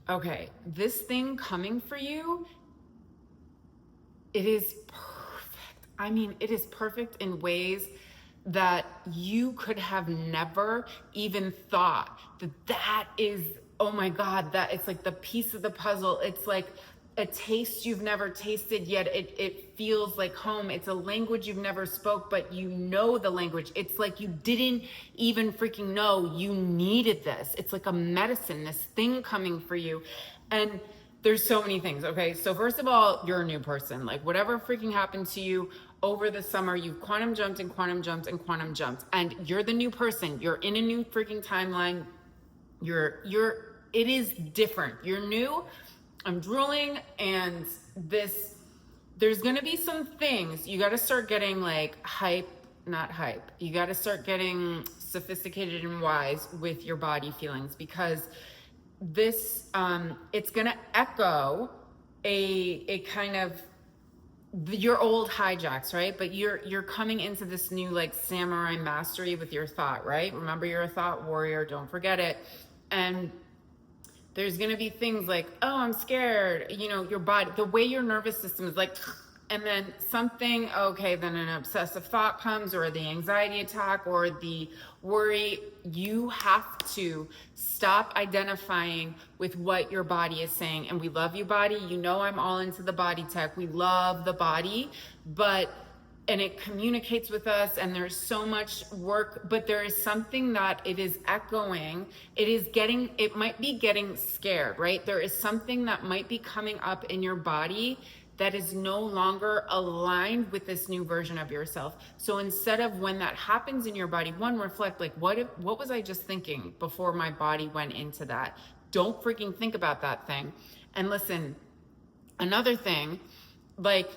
Okay, this thing coming for you, it is perfect. I mean, it is perfect in ways that you could have never even thought that is, oh my God, that it's like the piece of the puzzle. It's like a taste you've never tasted yet. It feels like home. It's a language you've never spoke, but you know the language. It's like you didn't even freaking know you needed this. It's like a medicine, this thing coming for you. And there's so many things. Okay, so first of all, you're a new person. Like whatever freaking happened to you over the summer, you've quantum jumped and quantum jumped and quantum jumped, and you're the new person. You're in a new freaking timeline. It is different. You're new. I'm drooling, and there's gonna be some things you got to start getting like not hype. You got to start getting sophisticated and wise with your body feelings, because this it's gonna echo a kind of your old hijacks, right? But you're coming into this new like samurai mastery with your thought, right? Remember, you're a thought warrior, don't forget it. And there's gonna be things like, oh, I'm scared, your body, the way your nervous system is like, and then something, okay, then an obsessive thought comes, or the anxiety attack, or the worry. You have to stop identifying with what your body is saying. And we love you, body. I'm all into the body tech. We love the body, and it communicates with us, and there's so much work, but there is something that it is echoing. It might be getting scared, right? There is something that might be coming up in your body that is no longer aligned with this new version of yourself. So instead of, when that happens in your body, reflect, like, what was I just thinking before my body went into that? Don't freaking think about that thing. And listen, another thing, like,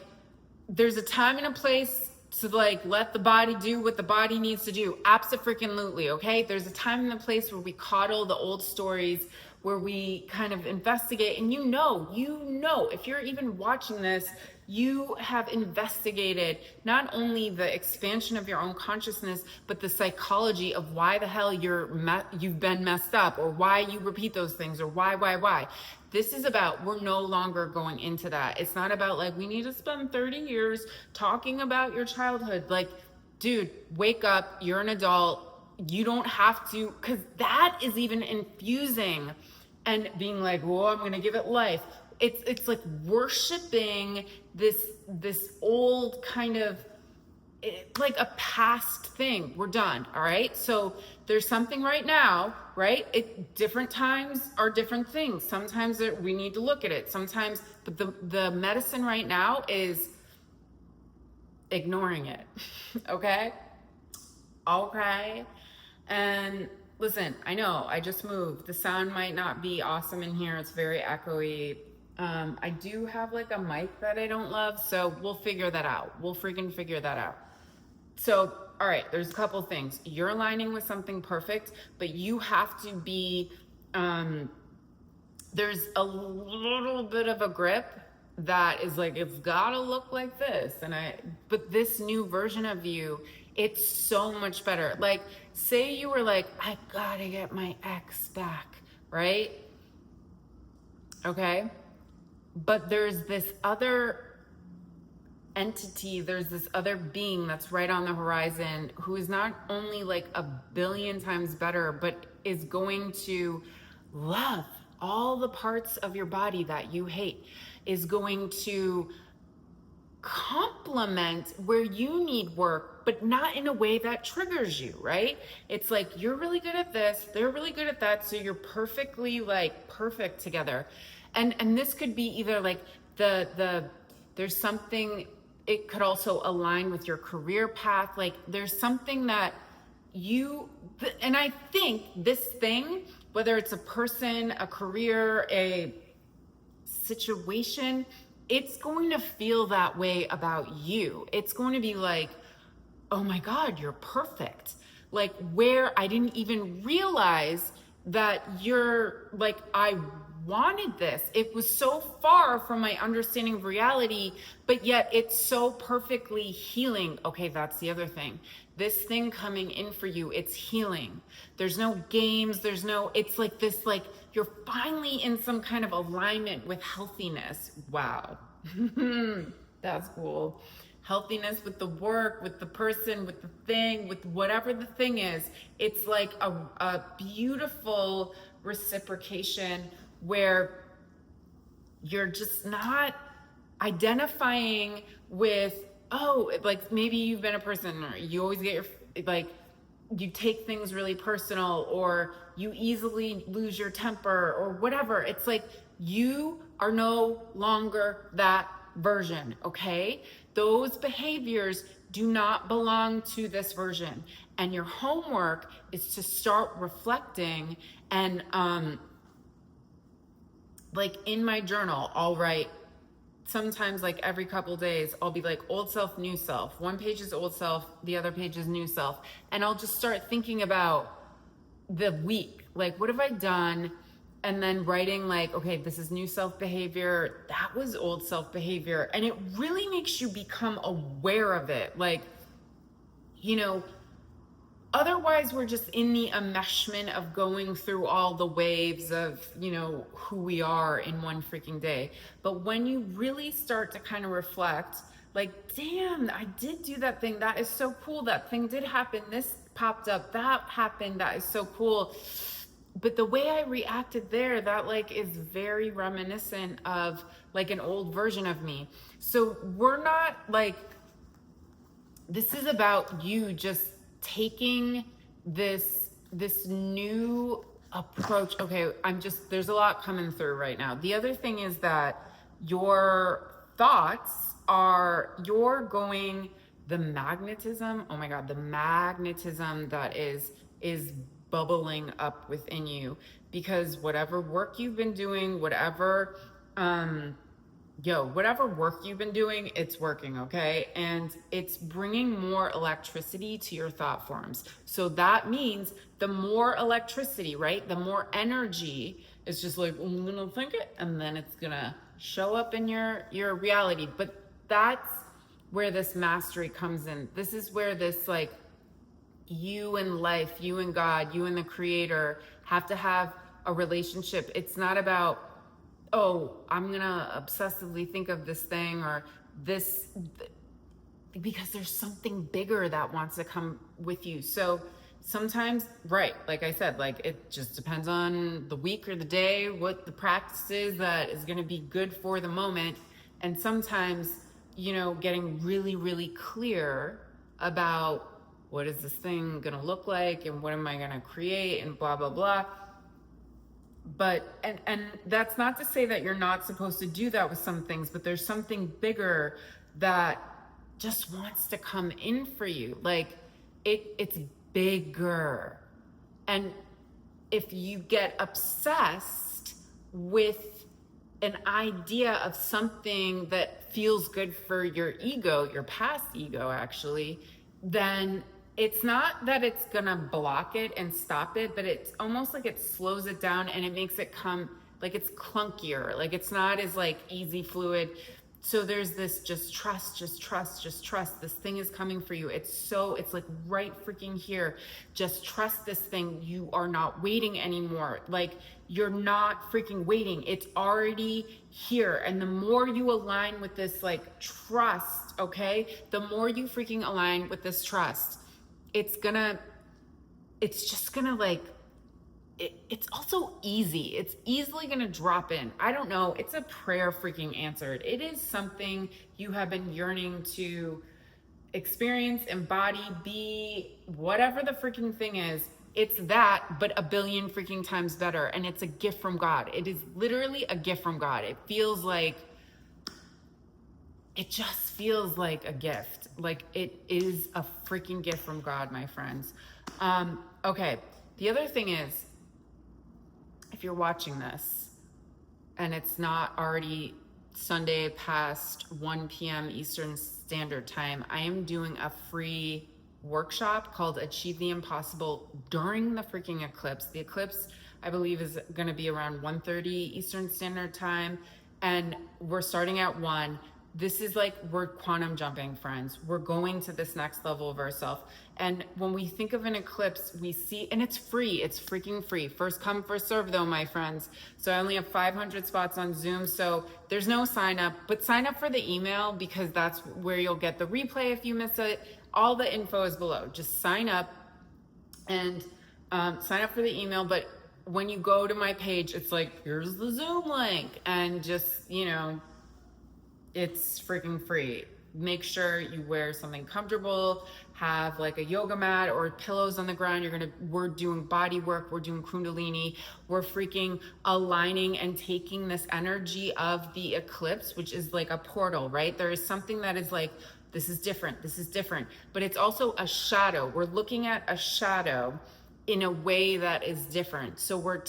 there's a time and a place to like let the body do what the body needs to do. Abso-freaking-lutely, okay? There's a time and a place where we coddle the old stories, where we kind of investigate, and if you're even watching this, you have investigated not only the expansion of your own consciousness, but the psychology of why the hell you've been messed up, or why you repeat those things, or why. This is about, we're no longer going into that. It's not about like, we need to spend 30 years talking about your childhood. Like, dude, wake up, you're an adult. You don't have to, because that is even infusing and being like, whoa, I'm going to give it life. It's like worshiping this old kind of, like a past thing. We're done. All right. So there's something right now, right? Different times are different things. Sometimes we need to look at it. Sometimes, but the medicine right now is ignoring it. Okay. And listen, I know I just moved. The sound might not be awesome in here. It's very echoey. I do have like a mic that I don't love, so we'll figure that out. We'll freaking figure that out. So, all right, there's a couple things. You're aligning with something perfect, but you have to be, there's a little bit of a grip that is like, it's gotta look like this. But this new version of you, it's so much better. Like, say you were like, I gotta get my ex back, right? Okay. But there's this other entity, there's this other being that's right on the horizon, who is not only like a billion times better, but is going to love all the parts of your body that you hate, is going to complement where you need work, but not in a way that triggers you, right? It's like, you're really good at this, they're really good at that, so you're perfectly like perfect together. And this could be either like there's something, it could also align with your career path. Like, there's something that and I think this thing, whether it's a person, a career, a situation, it's going to feel that way about you. It's going to be like, oh my God, you're perfect. Like, where I didn't even realize that you're like, I wanted this. It was so far from my understanding of reality, but yet it's so perfectly healing. Okay, that's the other thing. This thing coming in for you, it's healing. There's no games, it's like this, like, you're finally in some kind of alignment with healthiness. Wow. That's cool. Healthiness with the work, with the person, with the thing, with whatever the thing is. It's like a beautiful reciprocation where you're just not identifying with, oh, like maybe you've been a person, or you always get your, like, you take things really personal, or you easily lose your temper, or whatever. It's like you are no longer that version, okay? Those behaviors do not belong to this version. And your homework is to start reflecting. And like in my journal, I'll write, sometimes like every couple days, I'll be like old self, new self. One page is old self, the other page is new self. And I'll just start thinking about the week. Like, what have I done? And then writing like, okay, this is new self behavior. That was old self behavior. And it really makes you become aware of it. Like, you know, otherwise we're just in the enmeshment of going through all the waves of, you know, who we are in one freaking day. But when you really start to kind of reflect, like, damn, I did do that thing. That is so cool. That thing did happen. This popped up. That happened. That is so cool. But the way I reacted there, that like is very reminiscent of like an old version of me. So we're not like, this is about you just taking this new approach. Okay, there's a lot coming through right now. The other thing is that your thoughts you're going, the magnetism, oh my God, the magnetism that is bubbling up within you, because whatever work you've been doing, whatever work you've been doing, it's working, okay? And it's bringing more electricity to your thought forms. So that means the more electricity, right? The more energy is just like, I'm gonna think it, and then it's gonna show up in your reality. But that's where this mastery comes in. This is where this like, you and life, you and God, you and the creator have to have a relationship. It's not about, oh, I'm gonna obsessively think of this thing or this, because there's something bigger that wants to come with you. So sometimes, right, like I said, like it just depends on the week or the day, what the practice is that is gonna be good for the moment. And sometimes, you know, getting really, really clear about what is this thing gonna look like and what am I gonna create and blah, blah, blah. But, and that's not to say that you're not supposed to do that with some things, but there's something bigger that just wants to come in for you. Like it's bigger. And if you get obsessed with an idea of something that feels good for your ego, your past ego actually, then it's not that it's gonna block it and stop it, but it's almost like it slows it down and it makes it come like it's clunkier, like it's not as like easy fluid. So there's this just trust. This thing is coming for you. It's like right freaking here. Just trust this thing. You are not waiting anymore. Like you're not freaking waiting. It's already here. And the more you align with this like trust, okay, the more you freaking align with this trust, it's just gonna like, it's also easy. It's easily gonna drop in. I don't know. It's a prayer freaking answered. It is something you have been yearning to experience, embody, be, whatever the freaking thing is. It's that, but a billion freaking times better. And it's a gift from God. It is literally a gift from God. It just feels like a gift. Like it is a freaking gift from God, my friends. Okay. The other thing is, if you're watching this and it's not already Sunday past 1 p.m. Eastern Standard Time, I am doing a free workshop called Achieve the Impossible during the freaking eclipse. The eclipse, I believe, is going to be around 1:30 Eastern Standard Time, and we're starting at 1. this is like, we're quantum jumping, friends. We're going to this next level of ourselves. And when we think of an eclipse, we see, and it's free, it's freaking free. First come, first serve though, my friends. So I only have 500 spots on Zoom, so there's no sign up, but sign up for the email, because that's where you'll get the replay if you miss it. All the info is below. Just sign up and sign up for the email. But when you go to my page, it's like, here's the Zoom link, and just, you know, it's freaking free. Make sure you wear something comfortable, have like a yoga mat or pillows on the ground. We're doing body work, we're doing Kundalini, we're freaking aligning and taking this energy of the eclipse, which is like a portal, right? There is something that is like, this is different, but it's also a shadow. We're looking at a shadow in a way that is different. So we're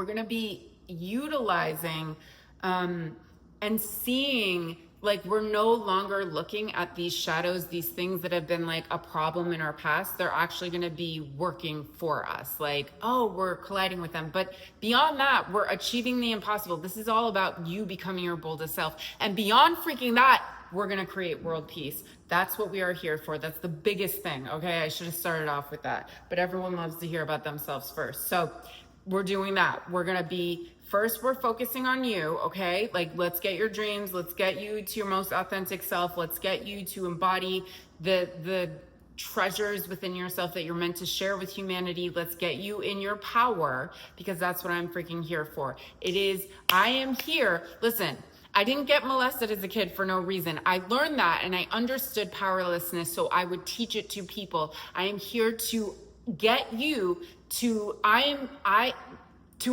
gonna be utilizing and seeing, like, we're no longer looking at these shadows, these things that have been like a problem in our past. They're actually going to be working for us. Like, oh, we're colliding with them. But beyond that, we're achieving the impossible. This is all about you becoming your boldest self. And beyond freaking that, we're going to create world peace. That's what we are here for. That's the biggest thing. Okay. I should have started off with that, but everyone loves to hear about themselves first. So we're doing that. We're going to be, first, we're focusing on you, okay? Like, let's get your dreams. Let's get you to your most authentic self. Let's get you to embody the treasures within yourself that you're meant to share with humanity. Let's get you in your power, because that's what I'm freaking here for. I am here. Listen, I didn't get molested as a kid for no reason. I learned that and I understood powerlessness, so I would teach it to people. I am here to get you to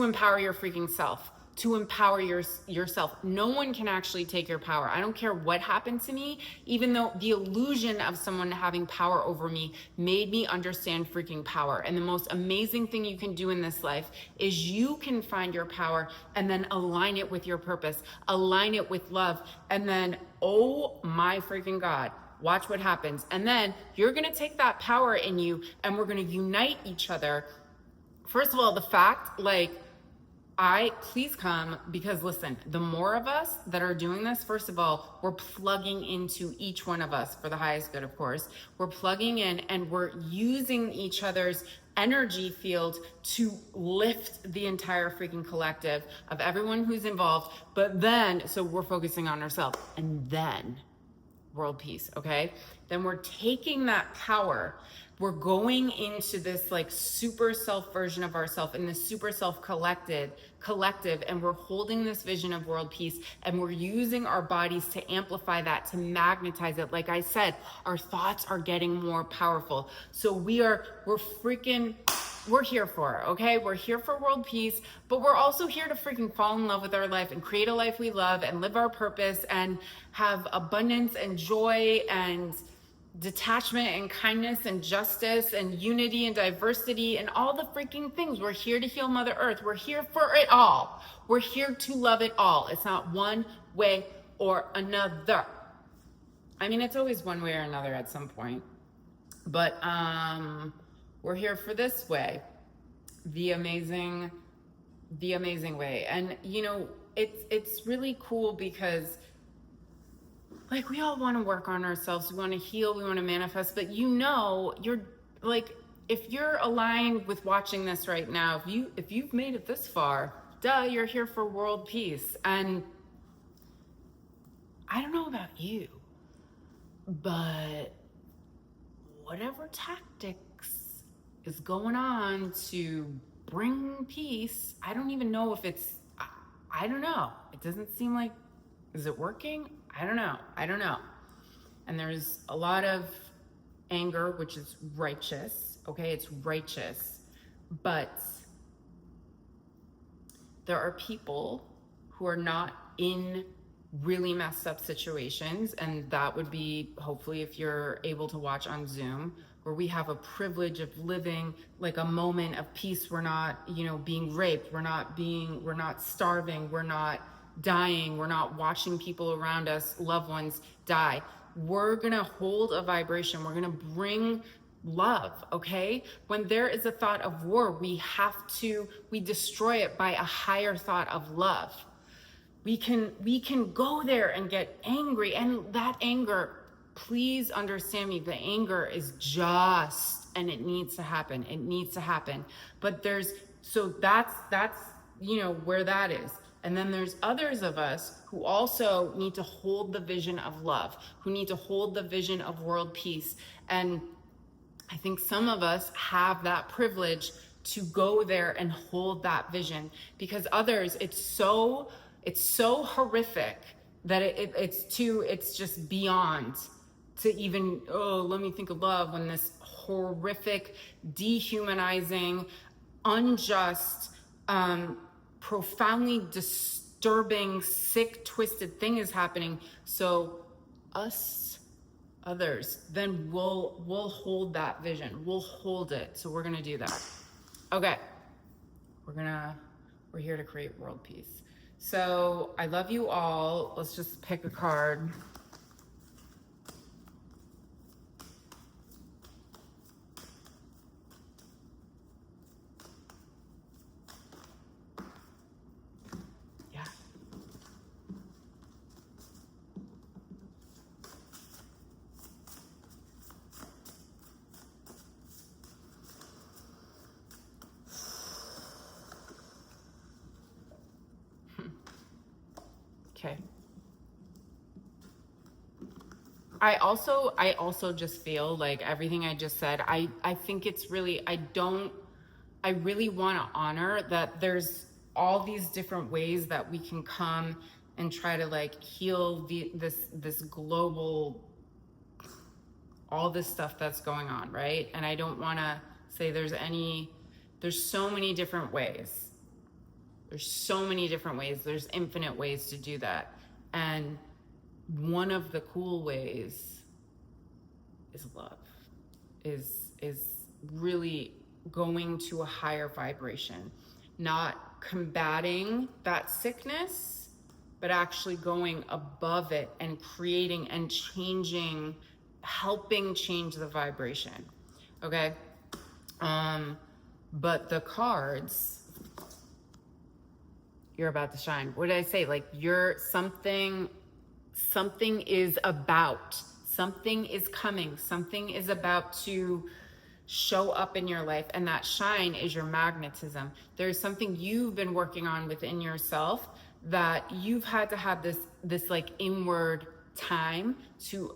empower your freaking self, to empower yourself. No one can actually take your power. I don't care what happened to me, even though the illusion of someone having power over me made me understand freaking power. And the most amazing thing you can do in this life is you can find your power and then align it with your purpose, align it with love, and then, oh my freaking God, watch what happens. And then you're gonna take that power in you and we're gonna unite each other. First of all, the fact, like, please come, because listen, the more of us that are doing this, first of all, we're plugging into each one of us for the highest good, of course. We're plugging in and we're using each other's energy field to lift the entire freaking collective of everyone who's involved. But then, so we're focusing on ourselves, and then world peace, okay? Then we're taking that power, we're going into this like super self version of ourselves, in this super self collective, and we're holding this vision of world peace, and we're using our bodies to amplify that, to magnetize it. Like I said, our thoughts are getting more powerful. So we're here for it, okay? We're here for world peace, but we're also here to freaking fall in love with our life and create a life we love and live our purpose and have abundance and joy and detachment and kindness and justice and unity and diversity and all the freaking things. We're here to heal Mother Earth. We're here for it all. We're here to love it all. It's not one way or another. I mean, it's always one way or another at some point, but we're here for this way, the amazing way. And you know, it's really cool because, like, we all want to work on ourselves, we want to heal, we want to manifest, but you know, you're like, if you're aligned with watching this right now, if you've made it this far, duh, you're here for world peace. And I don't know about you, but whatever tactics is going on to bring peace, I don't even know if I don't know. It doesn't seem like, is it working? I don't know. And there's a lot of anger, which is righteous. Okay, it's righteous. But there are people who are not in really messed up situations, and that would be, hopefully, if you're able to watch on Zoom, where we have a privilege of living like a moment of peace. We're not, you know, being raped. We're not starving. We're not dying. We're not watching people around us, loved ones, die. We're gonna hold a vibration. We're gonna bring love, okay? When there is a thought of war, we destroy it by a higher thought of love. we can go there and get angry, and that anger, please understand me, the anger is just, and it needs to happen. It needs to happen. But that's where that is. And then there's others of us who also need to hold the vision of love, who need to hold the vision of world peace. And I think some of us have that privilege to go there and hold that vision, because others, it's so horrific that it's just beyond to even, let me think of love, when this horrific, dehumanizing, unjust, profoundly disturbing, sick, twisted thing is happening. So others, then we'll hold that vision. We'll hold it. So we're gonna do that. Okay. We're here to create world peace. So I love you all. Let's just pick a card. Okay. I also just feel like everything I just said, I think it's really, I really want to honor that there's all these different ways that we can come and try to like heal this global, all this stuff that's going on, right? And I don't want to say there's so many different ways. There's so many different ways. There's infinite ways to do that. And one of the cool ways is love, is really going to a higher vibration, not combating that sickness, but actually going above it and creating and changing, helping change the vibration. Okay. But the cards, you're about to shine. What did I say? Like something is about, something is coming, something is about to show up in your life. And that shine is your magnetism. There's something you've been working on within yourself that you've had to have this like inward time to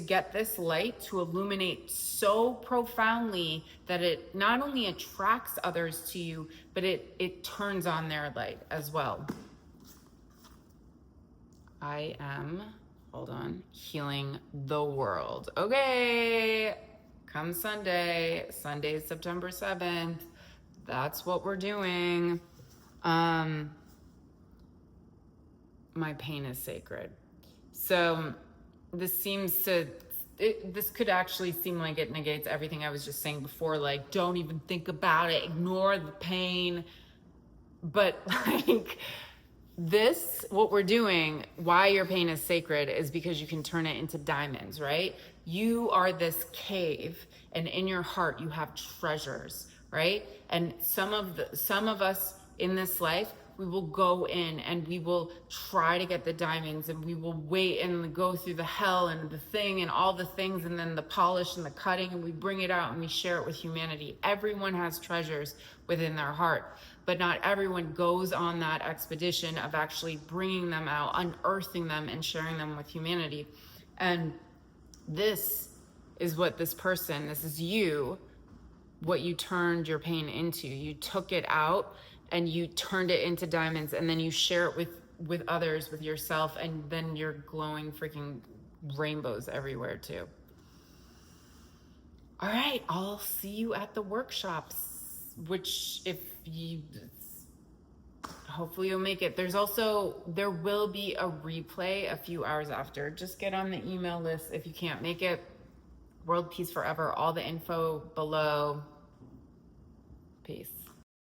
get this light to illuminate so profoundly that it not only attracts others to you, but it turns on their light as well. I am, hold on, healing the world. Okay, come Sunday, September 7th. That's what we're doing. My pain is sacred. So this could actually seem like it negates everything I was just saying before, like don't even think about it, ignore the pain. But like what we're doing, why your pain is sacred, is because you can turn it into diamonds, right? You are this cave, and in your heart you have treasures, right? And some of us in this life, we will go in and we will try to get the diamonds, and we will wait and go through the hell and the thing and all the things, and then the polish and the cutting, and we bring it out and we share it with humanity. Everyone has treasures within their heart, but not everyone goes on that expedition of actually bringing them out, unearthing them, and sharing them with humanity. And this is what this is you, what you turned your pain into. You took it out and you turned it into diamonds, and then you share it with others, with yourself, and then you're glowing freaking rainbows everywhere too. All right, I'll see you at the workshops, which hopefully you'll make it. There will be a replay a few hours after. Just get on the email list if you can't make it. World Peace Forever, all the info below. Peace.